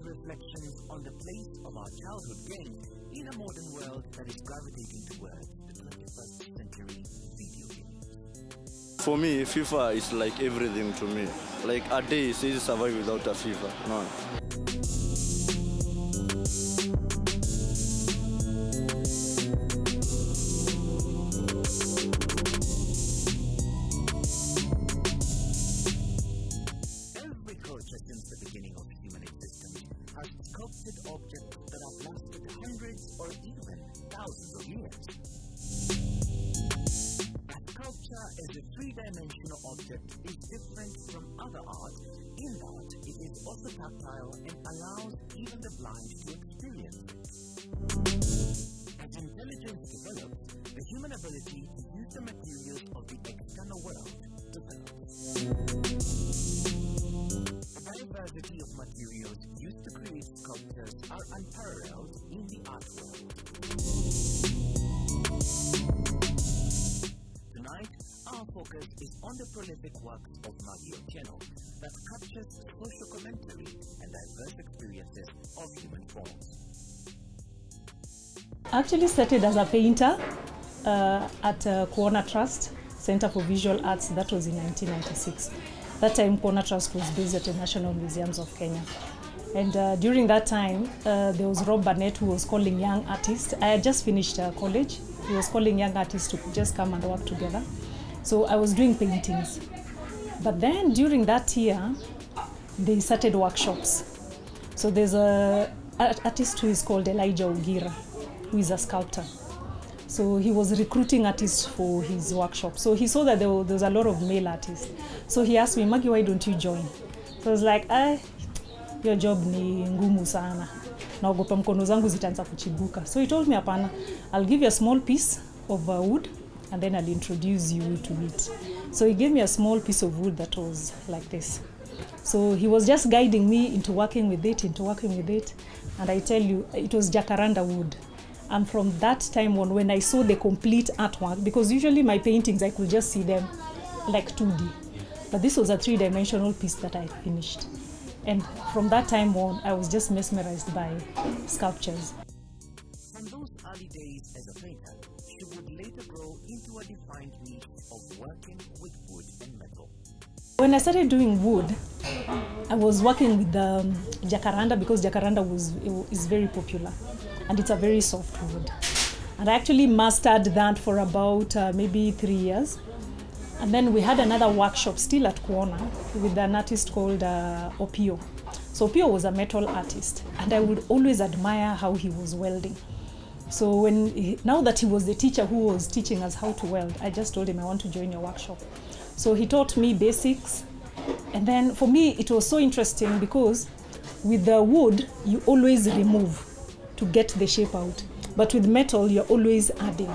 reflections on the place of our childhood games in a modern world that is gravitating towards the 21st century video games. For me, FIFA is like everything to me. Like a day is easy to survive without a FIFA. No. Since the beginning of human existence, has sculpted objects that have lasted hundreds or even thousands of years. A sculpture as a three-dimensional object is different from other art in that it is also tactile and allows even the blind to experience it. As intelligence develops, the human ability to use the materials of the external world develops. The diversity of materials used to create sculptures are unparalleled in the art world. Tonight, our focus is on the prolific works of Maggie Otieno that captures social commentary and diverse experiences of human forms. I actually started as a painter at Kuona Trust Center for Visual Arts. That was in 1996. That time, Kuona Trust was based at the National Museums of Kenya. And during that time, there was Rob Burnett who was calling young artists. I had just finished college. He was calling young artists to just come and work together. So I was doing paintings. But then during that year, they started workshops. So there's an artist who is called Elijah Ogira, who is a sculptor. So he was recruiting artists for his workshop. So he saw that there was a lot of male artists. So he asked me, Maggie, why don't you join? So I was like, your job ni ngumu sana. Naogopa mkono zangu zitaanza kuchibuka. So he told me, apana, I'll give you a small piece of wood and then I'll introduce you to it. So he gave me a small piece of wood that was like this. So he was just guiding me into working with it. And I tell you, it was jacaranda wood. And from that time on, when I saw the complete artwork, because usually my paintings, I could just see them like 2D. But this was a three-dimensional piece that I finished. And from that time on, I was just mesmerized by sculptures. From those early days as a painter, she would later grow into a defined niche of working with wood and metal. When I started doing wood, I was working with jacaranda because jacaranda is very popular. And it's a very soft wood. And I actually mastered that for about maybe 3 years. And then we had another workshop still at Kuona with an artist called Opio. So Opio was a metal artist, and I would always admire how he was welding. So now that he was the teacher who was teaching us how to weld, I just told him I want to join your workshop. So he taught me basics. And then for me, it was so interesting because with the wood, you always remove to get the shape out. But with metal, you're always adding.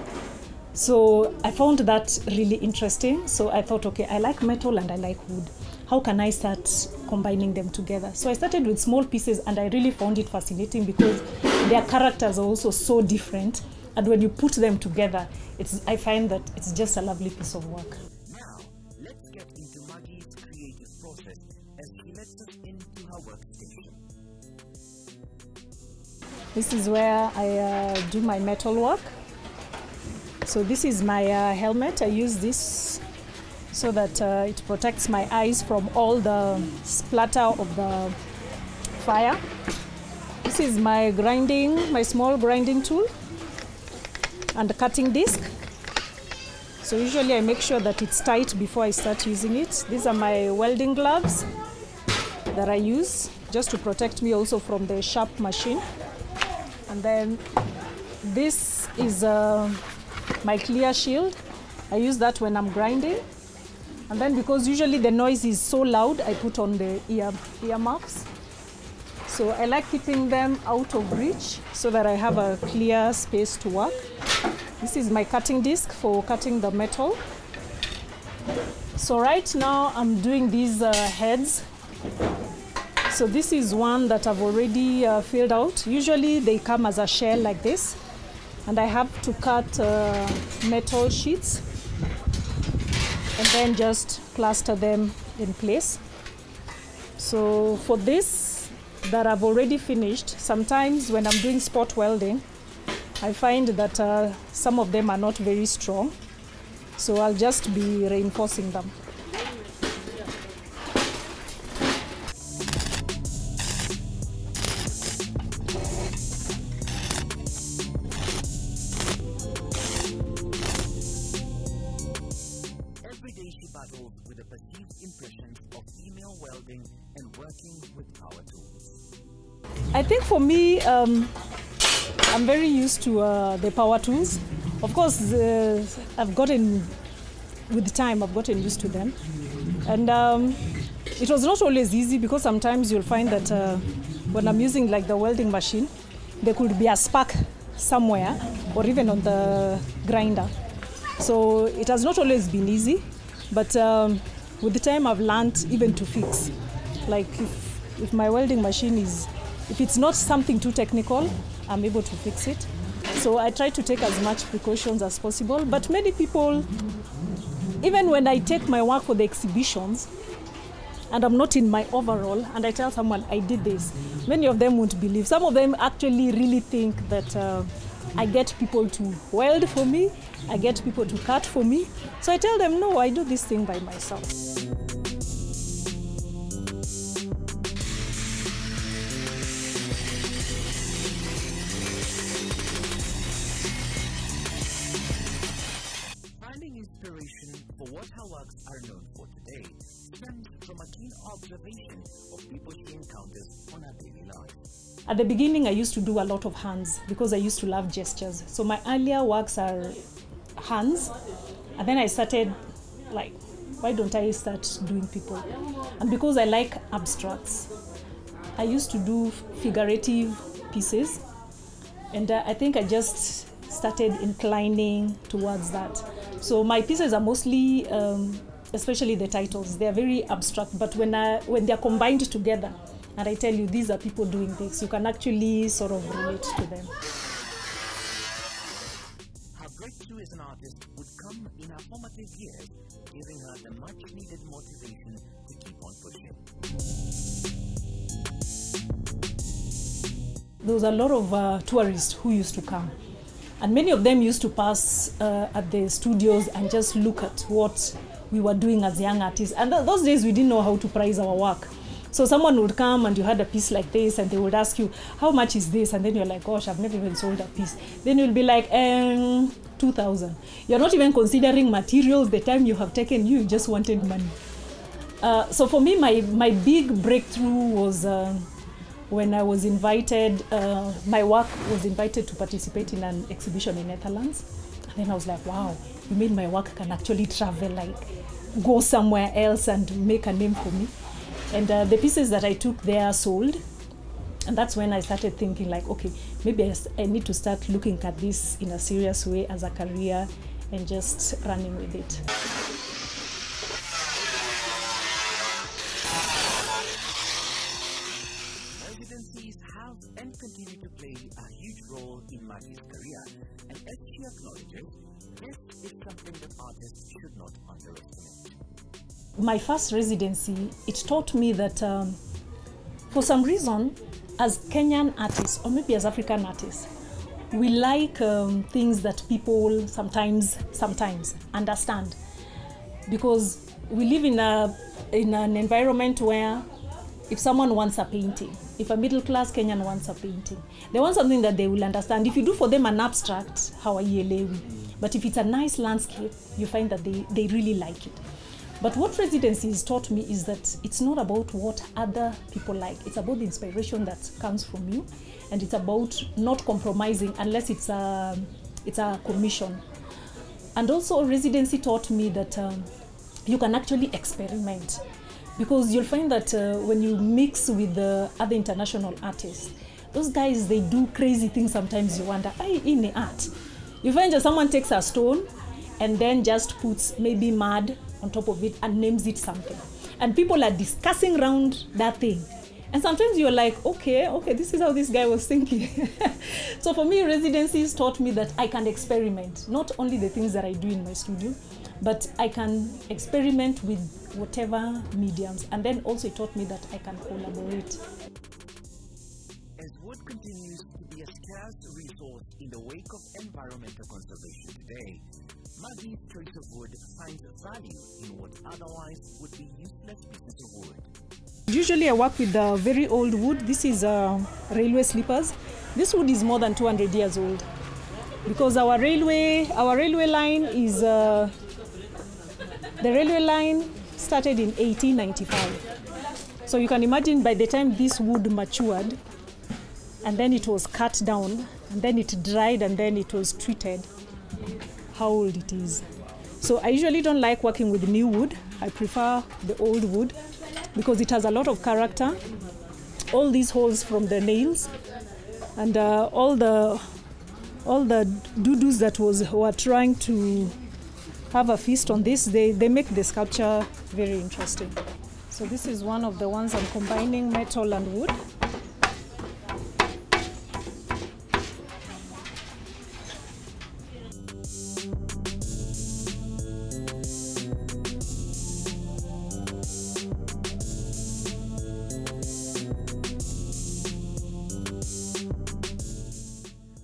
So I found that really interesting. So I thought, okay, I like metal and I like wood. How can I start combining them together? So I started with small pieces and I really found it fascinating because their characters are also so different. And when you put them together, I find that it's just a lovely piece of work. Now, let's get into Maggie's creative process as she lets us into her workstation. This is where I do my metal work. So this is my helmet. I use this so that it protects my eyes from all the splatter of the fire. This is my small grinding tool and the cutting disc. So usually I make sure that it's tight before I start using it. These are my welding gloves that I use just to protect me also from the sharp machine. And then this is my clear shield. I use that when I'm grinding. And then because usually the noise is so loud, I put on the earmuffs. So I like keeping them out of reach so that I have a clear space to work. This is my cutting disc for cutting the metal. So right now I'm doing these heads. So this is one that I've already filled out. Usually they come as a shell like this. And I have to cut metal sheets and then just plaster them in place. So for this, that I've already finished, sometimes when I'm doing spot welding, I find that some of them are not very strong. So I'll just be reinforcing them. Every day she battles with the perceived impressions of female welding and working with power tools. I think for me, I'm very used to the power tools. Of course, with time, I've gotten used to them. And it was not always easy, because sometimes you'll find that when I'm using like the welding machine, there could be a spark somewhere or even on the grinder. So it has not always been easy, but with the time I've learned even to fix. Like if my welding machine if it's not something too technical, I'm able to fix it. So I try to take as much precautions as possible. But many people, even when I take my work for the exhibitions and I'm not in my overall and I tell someone I did this, many of them won't believe. Some of them actually really think that I get people to weld for me, I get people to cut for me. So I tell them, no, I do this thing by myself. Finding inspiration for what her works are known for today stems from a keen observation of people she encounters on her daily life. At the beginning, I used to do a lot of hands because I used to love gestures. So my earlier works are hands. And then I started like, why don't I start doing people? And because I like abstracts, I used to do figurative pieces. And I think I just started inclining towards that. So my pieces are mostly, especially the titles, they're very abstract, but when they're combined together, and I tell you, these are people doing this, you can actually sort of relate to them. Her breakthrough as an artist would come in her formative years, giving her the much-needed motivation to keep on pushing. There was a lot of tourists who used to come. And many of them used to pass at the studios and just look at what we were doing as young artists. And those days we didn't know how to price our work. So someone would come and you had a piece like this and they would ask you, how much is this? And then you're like, gosh, I've never even sold a piece. Then you'll be like, 2,000. You're not even considering materials. The time you have taken, you just wanted money. So for me, my big breakthrough was when I was invited, my work was invited to participate in an exhibition in Netherlands. And then I was like, wow, you made my work can actually travel, like go somewhere else and make a name for me. And the pieces that I took there sold. And that's when I started thinking like, okay, maybe I need to start looking at this in a serious way as a career and just running with it. Residencies have and continue to play a huge role in Maggie's career. And as she acknowledges, this is something that artists should not underestimate. My first residency, it taught me that for some reason, as Kenyan artists, or maybe as African artists, we like things that people sometimes understand. Because we live in an environment where if someone wants a painting, if a middle class Kenyan wants a painting, they want something that they will understand. If you do for them an abstract, hawaielewi. But if it's a nice landscape, you find that they really like it. But what residencies taught me is that it's not about what other people like. It's about the inspiration that comes from you. And it's about not compromising unless it's a commission. And also residency taught me that you can actually experiment. Because you'll find that when you mix with the other international artists, those guys, they do crazy things sometimes. You wonder, in the art. You find that someone takes a stone and then just puts maybe mud on top of it and names it something. And people are discussing around that thing. And sometimes you're like, okay, this is how this guy was thinking. So for me, residencies taught me that I can experiment. Not only the things that I do in my studio, but I can experiment with whatever mediums. And then also it taught me that I can collaborate. as wood continues to be a scarce resource in the wake of environmental conservation today, Maggie's choice of wood finds value in what otherwise would be useless pieces of wood. Usually I work with very old wood. This is railway sleepers. This wood is more than 200 years old because our railway line is the railway line started in 1895. So you can imagine by the time this wood matured, and then it was cut down, and then it dried, and then it was treated, how old it is. So I usually don't like working with new wood. I prefer the old wood because it has a lot of character. All these holes from the nails and all the doo-doos that were trying to have a feast on this, they make the sculpture very interesting. So this is one of the ones I'm combining metal and wood.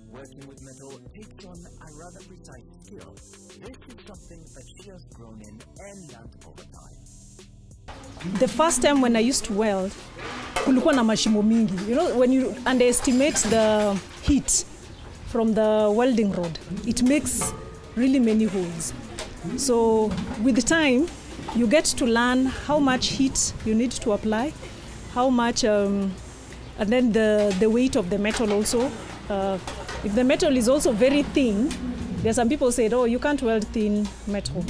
Working with metal takes on a rather precise skill. This is something that she has grown in and learned over time. The first time when I used to weld, kulikuwa na mashimo mingi. You know, when you underestimate the heat from the welding rod, it makes really many holes. So with time, you get to learn how much heat you need to apply, how much, and then the weight of the metal also. If the metal is also very thin, there are some people say, oh, you can't weld thin metal.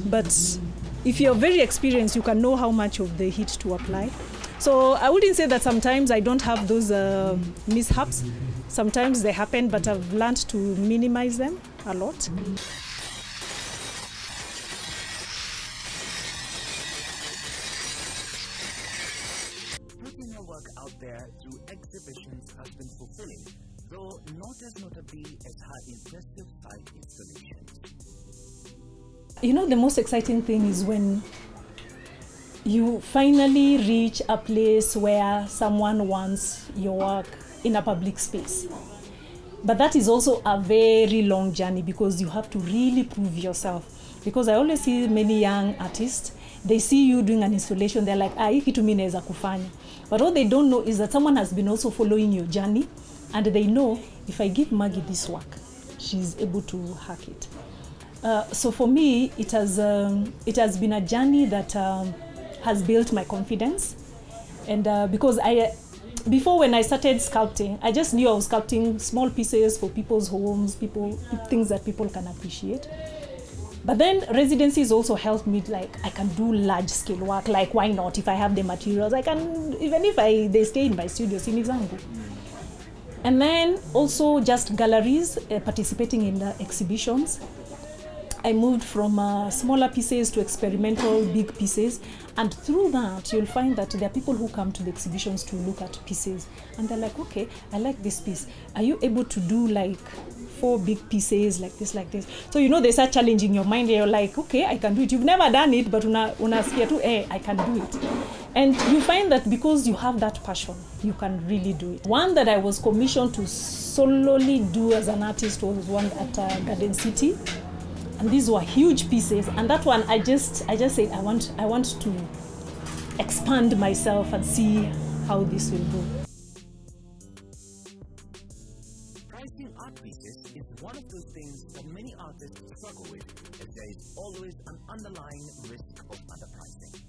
But if you're very experienced, you can know how much of the heat to apply. So I wouldn't say that sometimes I don't have those mishaps. Sometimes they happen, but I've learned to minimize them a lot. Putting your work out there through exhibitions has been fulfilling, though not as notably as her impressive site installations. You know, the most exciting thing is when you finally reach a place where someone wants your work in a public space. But that is also a very long journey because you have to really prove yourself. Because I always see many young artists, they see you doing an installation, they're like, hii kitu mimi naweza kufanya. But what they don't know is that someone has been also following your journey, and they know if I give Maggie this work, she's able to hack it. So for me, it has been a journey that has built my confidence. And because before when I started sculpting, I just knew I was sculpting small pieces for people's homes, things that people can appreciate. But then residencies also helped me, like I can do large scale work, like why not? If I have the materials, I can, even if they stay in my studio, in example. And then also just galleries, participating in the exhibitions. I moved from smaller pieces to experimental big pieces, and through that you'll find that there are people who come to the exhibitions to look at pieces, and they're like, okay, I like this piece. Are you able to do like 4 big pieces like this, like this? So you know, they start challenging your mind. You're like, okay, I can do it. You've never done it, but unasikia tu, hey, I can do it. And you find that because you have that passion, you can really do it. One that I was commissioned to solely do as an artist was one at Garden City. And these were huge pieces, and that one I just said I want to expand myself and see how this will go. Pricing art pieces is one of those things that many artists struggle with, as there is always an underlying risk of underpricing.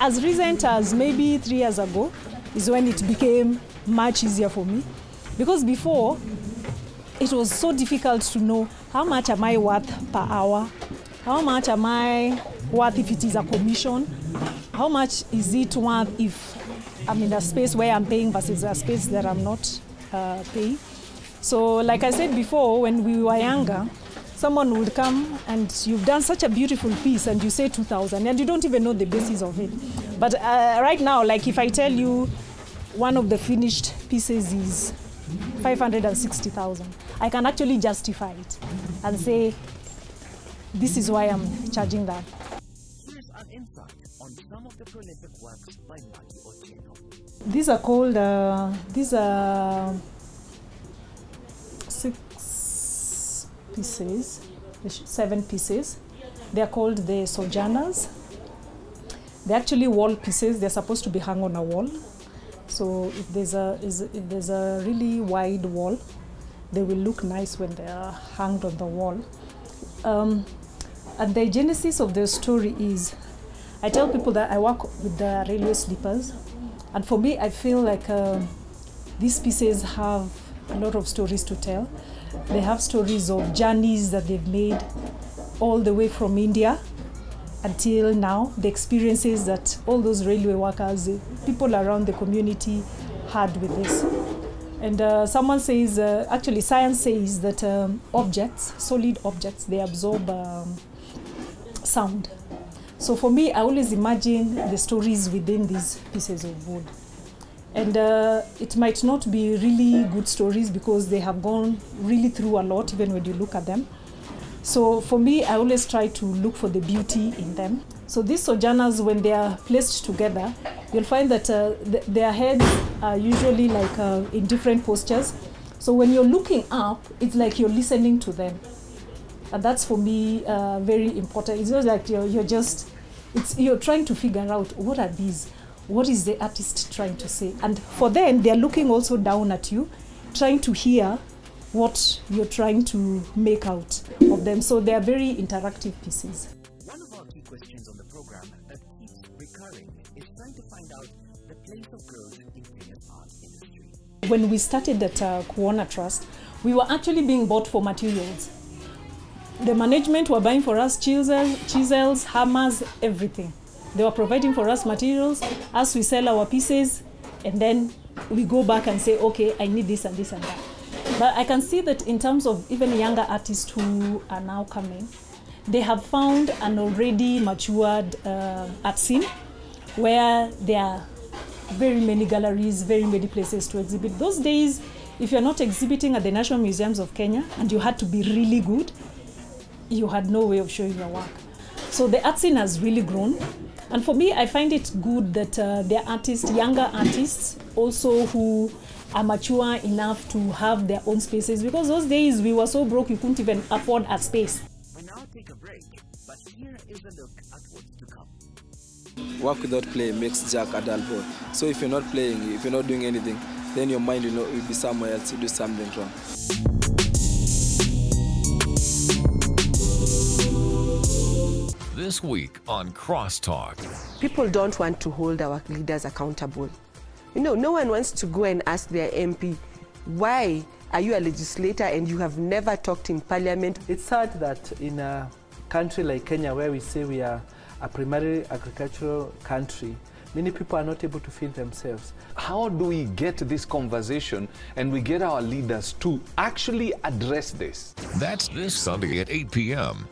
As recent as maybe 3 years ago is when it became much easier for me, because before it was so difficult to know how much am I worth per hour, how much am I worth if it is a commission, how much is it worth if I'm in a space where I'm paying versus a space that I'm not paying. So like I said before, when we were younger, someone would come and you've done such a beautiful piece and you say 2,000 and you don't even know the basis of it. But right now, like if I tell you one of the finished pieces is 560,000, I can actually justify it and say, this is why I'm charging that. Here's an insight on some of the prolific works by Maggie Otieno. These are called, these are 6 pieces, 7 pieces. They are called the sojourners. They're actually wall pieces. They're supposed to be hung on a wall. So if there's a really wide wall, they will look nice when they are hung on the wall. And the genesis of the story is, I tell people that I work with the railway sleepers, and for me, I feel like these pieces have a lot of stories to tell. They have stories of journeys that they've made all the way from India until now, the experiences that all those railway workers, people around the community had with this. And someone says, actually science says that objects, solid objects, they absorb sound. So for me, I always imagine the stories within these pieces of wood. And it might not be really good stories because they have gone really through a lot, even when you look at them. So for me, I always try to look for the beauty in them. So these sojourners, when they are placed together, you'll find that their heads are usually like in different postures. So when you're looking up, it's like you're listening to them. And that's for me very important. It's not like you're trying to figure out what are these? What is the artist trying to say? And for them, they're looking also down at you, trying to hear what you're trying to make out of them. So they are very interactive pieces. One of our key questions on the program that keeps recurring is trying to find out the place of girls in Kenya's art industry. When we started at Kuona Trust, we were actually being bought for materials. The management were buying for us chisels, hammers, everything. They were providing for us materials as we sell our pieces, and then we go back and say, okay, I need this and this and that. But I can see that in terms of even younger artists who are now coming, they have found an already matured art scene where there are very many galleries, very many places to exhibit. Those days, if you're not exhibiting at the National Museums of Kenya and you had to be really good, you had no way of showing your work. So the art scene has really grown. And for me, I find it good that there are artists, younger artists, also who are mature enough to have their own spaces. Because those days we were so broke, you couldn't even afford a space. We now take a break, but here is a look at what's to come. Work without play makes Jack a dull boy. So if you're not playing, if you're not doing anything, then your mind will be somewhere else, you do something wrong. This week on Crosstalk. People don't want to hold our leaders accountable. You know, no one wants to go and ask their MP, why are you a legislator and you have never talked in parliament? It's sad that in a country like Kenya, where we say we are a primarily agricultural country, many people are not able to feed themselves. How do we get this conversation and we get our leaders to actually address this? That's this Sunday at 8 p.m.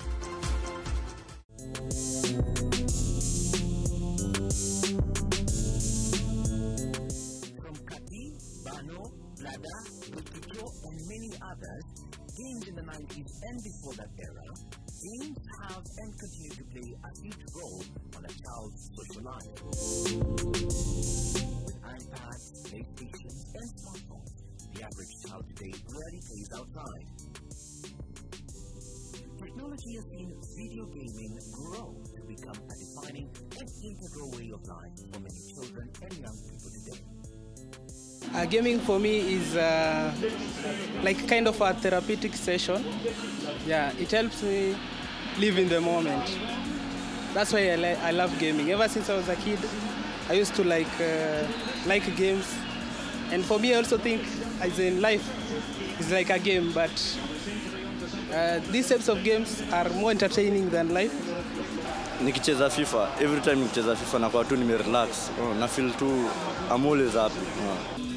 Games in the 90s and before that era, games have and continue to play a huge role on a child's social life. With iPads, PlayStations, and smartphones, the average child today rarely plays outside. Technology has seen video gaming grow to become a defining and integral way of life for many children and young people today. Gaming for me is like kind of a therapeutic session. Yeah, it helps me live in the moment. That's why I love gaming. Ever since I was a kid, I used to like games. And for me, I also think as in life is like a game, but these types of games are more entertaining than life. Nikicheza FIFA, every time nikicheza FIFA nakuwa tu nimerelax. Na feel tu I'm always happy.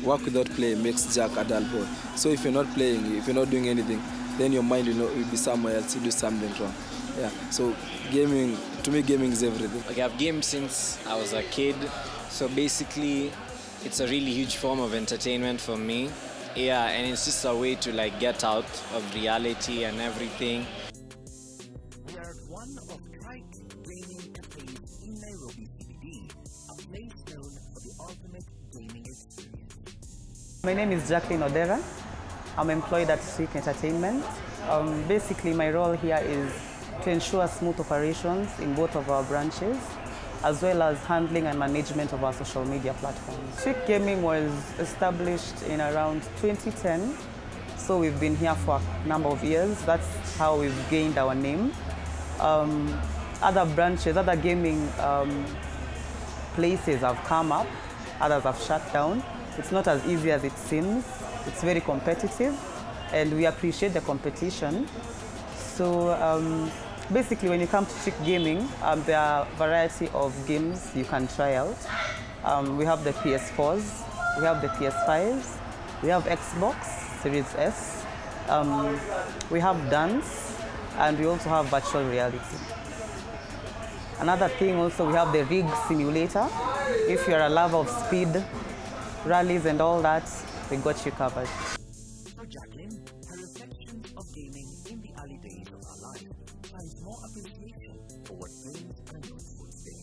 Work without play makes Jack a dull boy. So if you're not playing, if you're not doing anything, then your mind will be somewhere else, you do something wrong. Yeah. So gaming, to me, gaming is everything. Okay, I've gamed since I was a kid. So basically, it's a really huge form of entertainment for me. Yeah, and it's just a way to like get out of reality and everything. We are at one of Trike gaming cafes in Nairobi CBD, a place known for the ultimate gaming My name is Jacqueline Odera. I'm employed at Streak Entertainment. Basically, my role here is to ensure smooth operations in both of our branches, as well as handling and management of our social media platforms. Streak Gaming was established in around 2010, so we've been here for a number of years. That's how we've gained our name. Other branches, other gaming places have come up, others have shut down. It's not as easy as it seems. It's very competitive, and we appreciate the competition. So basically, when you come to Streak Gaming, there are a variety of games you can try out. We have the PS4s, we have the PS5s, we have Xbox Series S, we have dance, and we also have virtual reality. Another thing also, we have the rig simulator. If you're a lover of speed, rallies and all that, we got you covered. For Jacqueline, her reflection of gaming in the early days of her life finds more appreciation for what brings and useful today.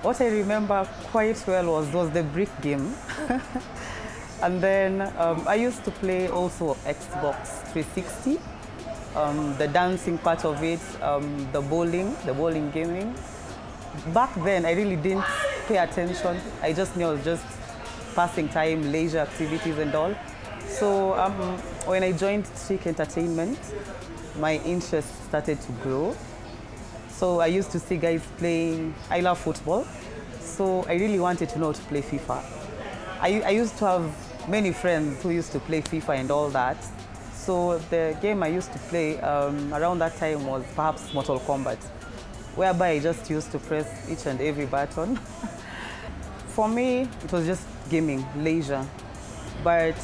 What I remember quite well was the brick game. And then I used to play also Xbox 360, the dancing part of it, the bowling gaming. Back then, I really didn't pay attention. I just knew I was just passing time, leisure activities and all. So when I joined Streak Entertainment, my interest started to grow. So I used to see guys playing. I love football, so I really wanted to know how to play FIFA. I used to have many friends who used to play FIFA and all that. So the game I used to play around that time was perhaps Mortal Kombat, whereby I just used to press each and every button. For me, it was just gaming, leisure. But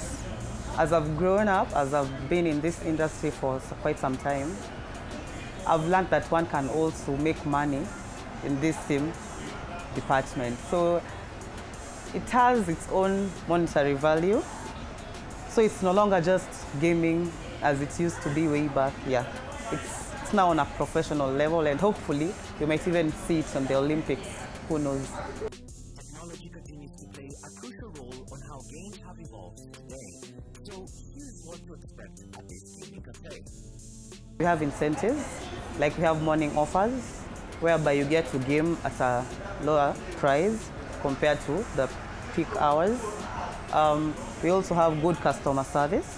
as I've grown up, as I've been in this industry for quite some time, I've learned that one can also make money in this same department. So it has its own monetary value. So it's no longer just gaming as it used to be way back. Yeah, it's now on a professional level, and hopefully you might even see it on the Olympics. Who knows? Technology continues to play a crucial role on how games have evolved today. So here's what to expect at this gaming cafe. We have incentives, like we have morning offers, whereby you get to game at a lower price compared to the peak hours. We also have good customer service.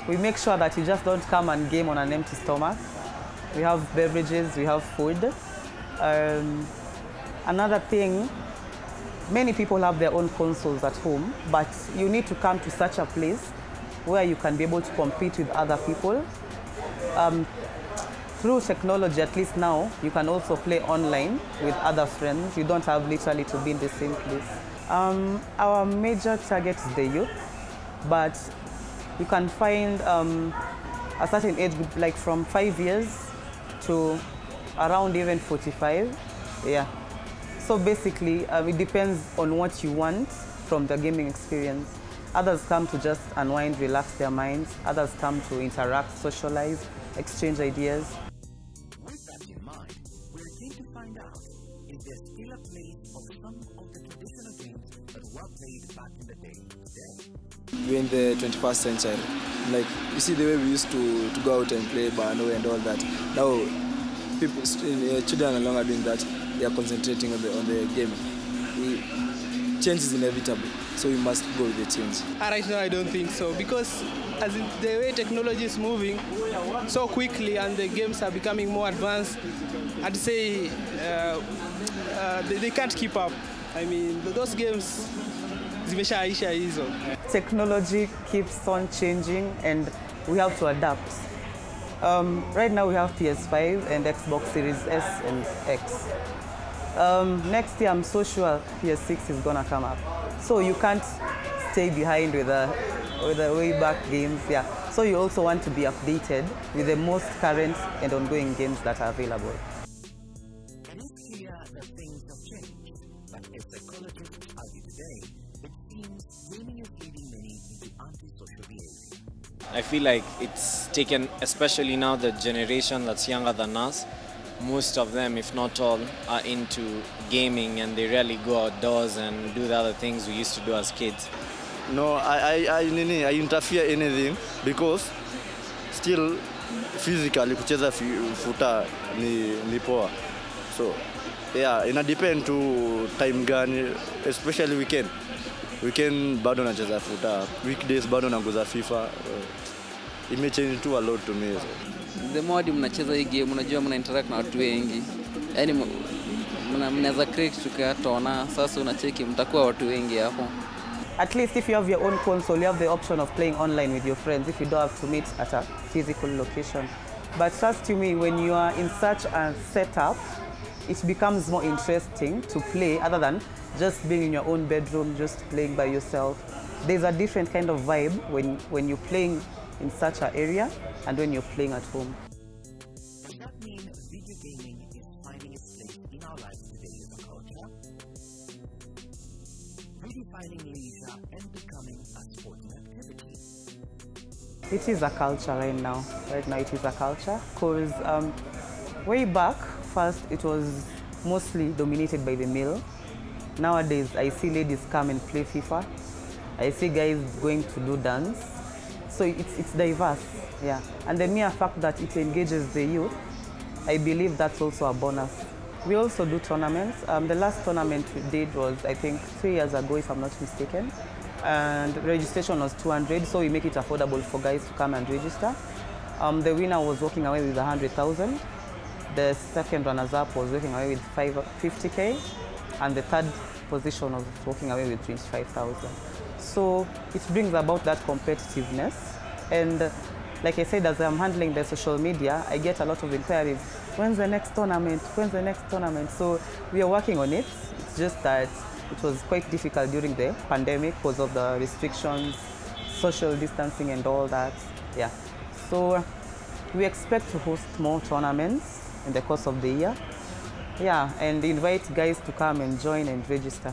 We make sure that you just don't come and game on an empty stomach. We have beverages, we have food. Another thing, many people have their own consoles at home, but you need to come to such a place where you can be able to compete with other people. Through technology, at least now, you can also play online with other friends. You don't have literally to be in the same place. Our major target is the youth, but you can find a certain age group, like from 5 years to around even 45. Yeah. So basically, it depends on what you want from the gaming experience. Others come to just unwind, relax their minds. Others come to interact, socialize, exchange ideas. With that in mind, we're keen to find out if there's still a place of some of the traditional games that were played back in the day today. We're in the 21st century. Like, you see the way we used to go out and play Bano and all that. Now, children are no longer doing that. They are concentrating on the game. Change is inevitable, so we must go with the change. Right now, I don't think so, because as in the way technology is moving so quickly and the games are becoming more advanced, I'd say they can't keep up. I mean, those games, zimeshaisha hizo. Technology keeps on changing, and we have to adapt. Right now, we have PS5 and Xbox Series S and X. Next year, I'm so sure PS6 is gonna come up. So you can't stay behind with the way back games. Yeah. So you also want to be updated with the most current and ongoing games that are available. It is clear that things have changed, but as psychologists argue today, it seems gaming is leading many into antisocial behavior. I feel like it's taken, especially now the generation that's younger than us, most of them, if not all, are into gaming and they rarely go outdoors and do the other things we used to do as kids. No, I interfere anything because still physically kucheza futa ni poa. So yeah, ina depend to time gani, especially weekend. Weekend bado nacheza futa, weekdays bado naguza FIFA. It may change too a lot to me. So. The more mnacheza hii game, unajua mna interact na watu wengi. Yaani mnaweza create tukatona, sasa unacheki mtakuwa watu wengi hapo. At least if you have your own console, you have the option of playing online with your friends if you don't have to meet at a physical location. But trust you me, when you are in such a setup, it becomes more interesting to play other than just being in your own bedroom, just playing by yourself. There's a different kind of vibe when you're playing in such an area and when you're playing at home. Does that mean video gaming is finding its place in our lives today as a culture? Redefining leisure and becoming a sporting activity. It is a culture right now. Right now it is a culture because way back, first it was mostly dominated by the male. Nowadays I see ladies come and play FIFA. I see guys going to do dance. So it's diverse, yeah. And the mere fact that it engages the youth, I believe that's also a bonus. We also do tournaments. The last tournament we did was, I think, 3 years ago, if I'm not mistaken. And registration was 200, so we make it affordable for guys to come and register. The winner was walking away with 100,000. The second runners-up was walking away with 50K. And the third position was walking away with 25,000. So it brings about that competitiveness. And like I said, as I'm handling the social media, I get a lot of inquiries. When's the next tournament? When's the next tournament? So we are working on it. It's just that it was quite difficult during the pandemic because of the restrictions, social distancing and all that. Yeah. So we expect to host more tournaments in the course of the year. Yeah, and invite guys to come and join and register.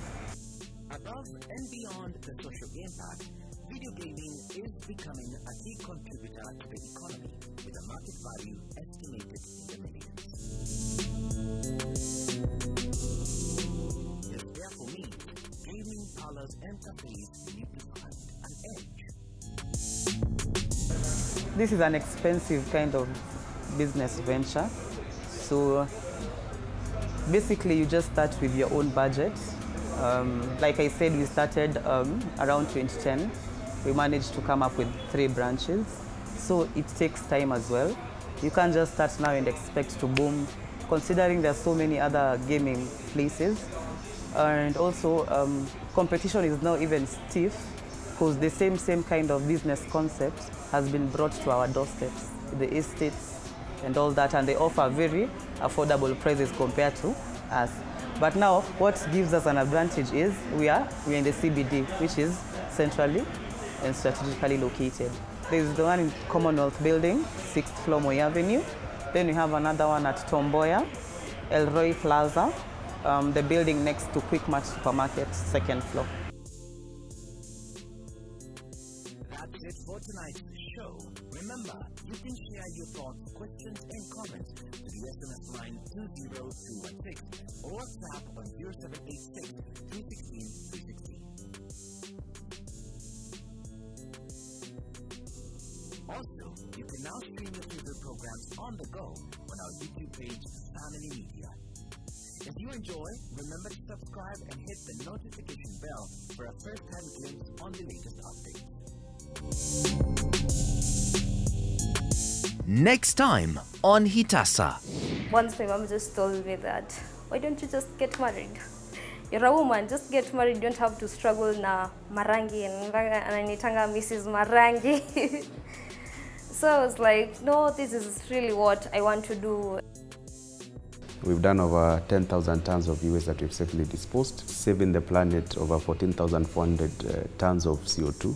Above and beyond the social impact, video gaming is becoming a key contributor to the economy, with a market value estimated in the millions. This therefore means gaming parlors and cafes need to find an edge. This is an expensive kind of business venture. So basically you just start with your own budget. Like I said, we started around 2010. We managed to come up with 3 branches. So it takes time as well. You can't just start now and expect to boom, considering there are so many other gaming places. And also competition is now even stiff because the same kind of business concept has been brought to our doorsteps, the estates and all that, and they offer very affordable prices compared to us. But now, what gives us an advantage is we're in the CBD, which is centrally and strategically located. There's the one in Commonwealth Building, 6th floor, Moi Avenue. Then we have another one at Tomboya, Elroy Plaza, the building next to Quickmart Supermarket, 2nd floor. That's it for tonight's show. Remember, you can share your thoughts, questions, and comments to the SMS line 20216 or WhatsApp on 0786 316 316. Also, you can now stream your favorite programs on the go on our YouTube page, Family Media. If you enjoy, remember to subscribe and hit the notification bell for a first-hand glimpse on the latest updates. Next time on Hitasa. Once my mom just told me that, why don't you just get married? You're a woman, just get married, you don't have to struggle na marangi and ananitanga Mrs. Marangi. So I was like, no, this is really what I want to do. We've done over 10,000 tons of e-waste that we've safely disposed, saving the planet over 14,400 tons of CO2.